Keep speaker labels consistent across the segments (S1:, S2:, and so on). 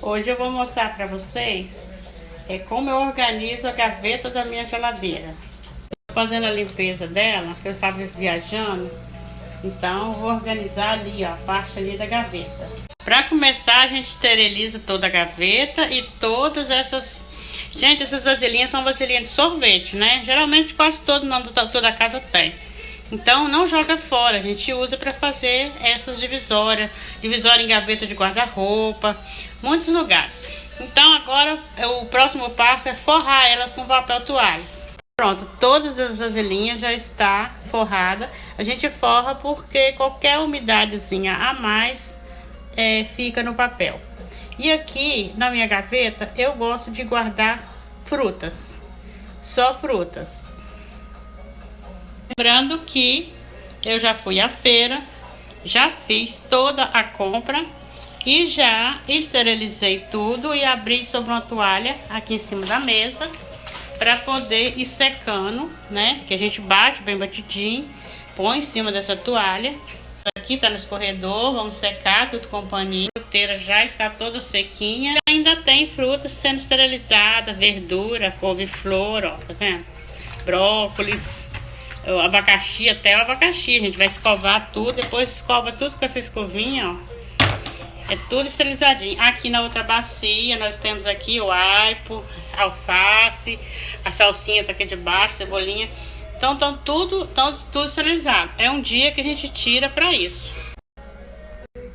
S1: Hoje eu vou mostrar para vocês como eu organizo a gaveta da minha geladeira. Tô fazendo a limpeza dela, que eu estava viajando, então eu vou organizar ali, ó, a parte ali da gaveta. Para começar, a gente esteriliza toda a gaveta e todas essas... Gente, essas vasilhinhas são vasilhinhas de sorvete, né? Geralmente quase toda a casa tem. Então não joga fora, a gente usa para fazer essas divisórias em gaveta de guarda-roupa, muitos lugares. Então agora o próximo passo é forrar elas com papel toalha. Pronto, todas as vasilhinhas já está forrada. A gente forra porque qualquer umidadezinha a mais fica no papel. E aqui na minha gaveta eu gosto de guardar frutas, só frutas. Lembrando que eu já fui à feira, já fiz toda a compra e já esterilizei tudo e abri sobre uma toalha aqui em cima da mesa para poder ir secando, né? Que a gente bate bem batidinho, põe em cima dessa toalha. Aqui tá no escorredor, vamos secar tudo com paninho. A fruteira já está toda sequinha. Ainda tem frutas sendo esterilizadas, verdura, couve-flor, ó, tá vendo? Brócolis. O abacaxi, até o abacaxi, a gente vai escovar tudo, depois escova tudo com essa escovinha, ó. É tudo esterilizadinho. Aqui na outra bacia nós temos aqui o aipo, a alface, a salsinha tá aqui de baixo, cebolinha. Então tudo esterilizado. É um dia que a gente tira para isso.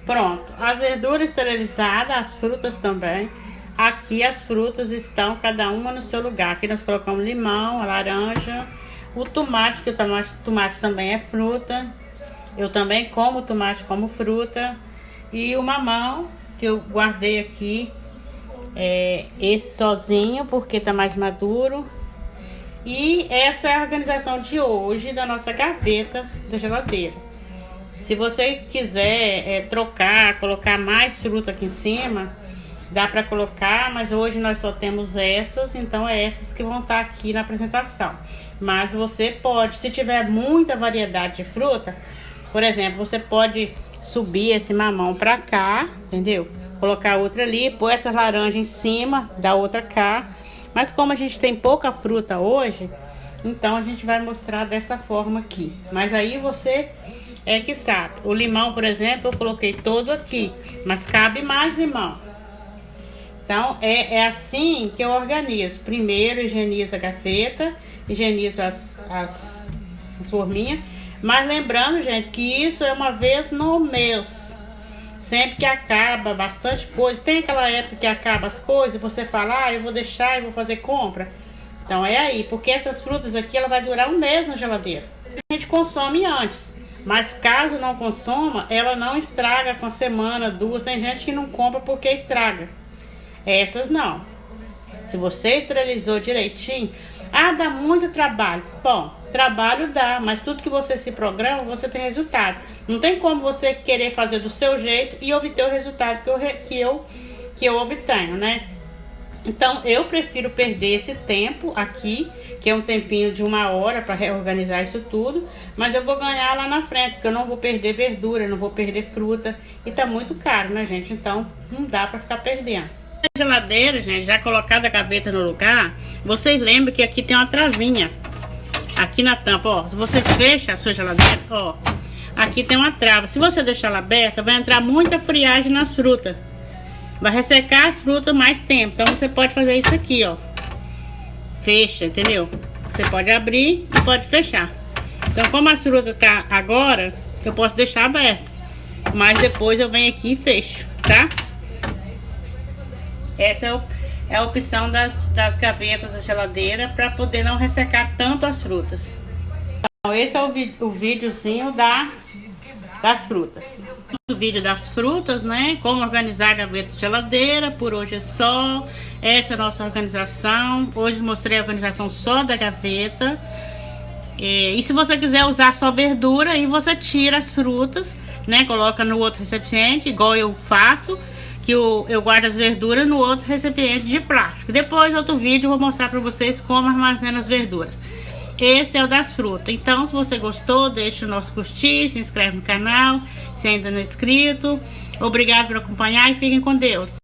S1: Pronto, as verduras esterilizadas, as frutas também. Aqui as frutas estão cada uma no seu lugar. Aqui nós colocamos limão, a laranja, o tomate, que o tomate também é fruta. Eu também como tomate como fruta. E o mamão, que eu guardei aqui, esse sozinho, porque tá mais maduro. E essa é a organização de hoje da nossa gaveta da geladeira. Se você quiser trocar, colocar mais fruta aqui em cima, dá para colocar, mas hoje nós só temos essas, então é essas que vão estar aqui na apresentação. Mas você pode, se tiver muita variedade de fruta, por exemplo, você pode subir esse mamão para cá, entendeu? Colocar outra ali, pôr essa laranja em cima da outra cá. Mas como a gente tem pouca fruta hoje, então a gente vai mostrar dessa forma aqui. Mas aí você que sabe. O limão, por exemplo, eu coloquei todo aqui, mas cabe mais limão. Então é assim que eu organizo. Primeiro higienizo a gaveta, higienizo as forminhas. Mas lembrando, gente, que isso é uma vez no mês. Sempre que acaba bastante coisa. Tem aquela época que acaba as coisas, você fala, eu vou deixar e vou fazer compra. Então é aí, porque essas frutas aqui, ela vai durar um mês na geladeira. A gente consome antes, mas caso não consoma, ela não estraga com semana, duas. Tem gente que não compra porque estraga. Essas não. Se você esterilizou direitinho, dá muito trabalho. Bom, trabalho dá, mas tudo que você se programa, você tem resultado. Não tem como você querer fazer do seu jeito e obter o resultado que eu obtenho, né? Então, eu prefiro perder esse tempo aqui, que é um tempinho de 1 hora para reorganizar isso tudo, mas eu vou ganhar lá na frente, porque eu não vou perder verdura, não vou perder fruta, e tá muito caro, né, gente? Então, não dá para ficar perdendo. A geladeira, gente, já colocada a gaveta no lugar, vocês lembram que aqui tem uma travinha. Aqui na tampa, ó, se você fecha a sua geladeira, ó, aqui tem uma trava. Se você deixar ela aberta, vai entrar muita friagem nas frutas. Vai ressecar as frutas mais tempo. Então você pode fazer isso aqui, ó. Fecha, entendeu? Você pode abrir e pode fechar. Então como a fruta tá agora, eu posso deixar aberta. Mas depois eu venho aqui e fecho, tá? Essa é a opção das gavetas da geladeira para poder não ressecar tanto as frutas. Então, esse é o videozinho das frutas. O vídeo das frutas, né? Como organizar a gaveta de geladeira. Por hoje é só. Essa é a nossa organização. Hoje mostrei a organização só da gaveta. E se você quiser usar só verdura, aí você tira as frutas, né? Coloca no outro recipiente, igual eu faço. Que eu guardo as verduras no outro recipiente de plástico. Depois, outro vídeo, eu vou mostrar para vocês como armazena as verduras. Esse é o das frutas. Então, se você gostou, deixa o nosso curtir, se inscreve no canal, se ainda não é inscrito. Obrigado por acompanhar e fiquem com Deus.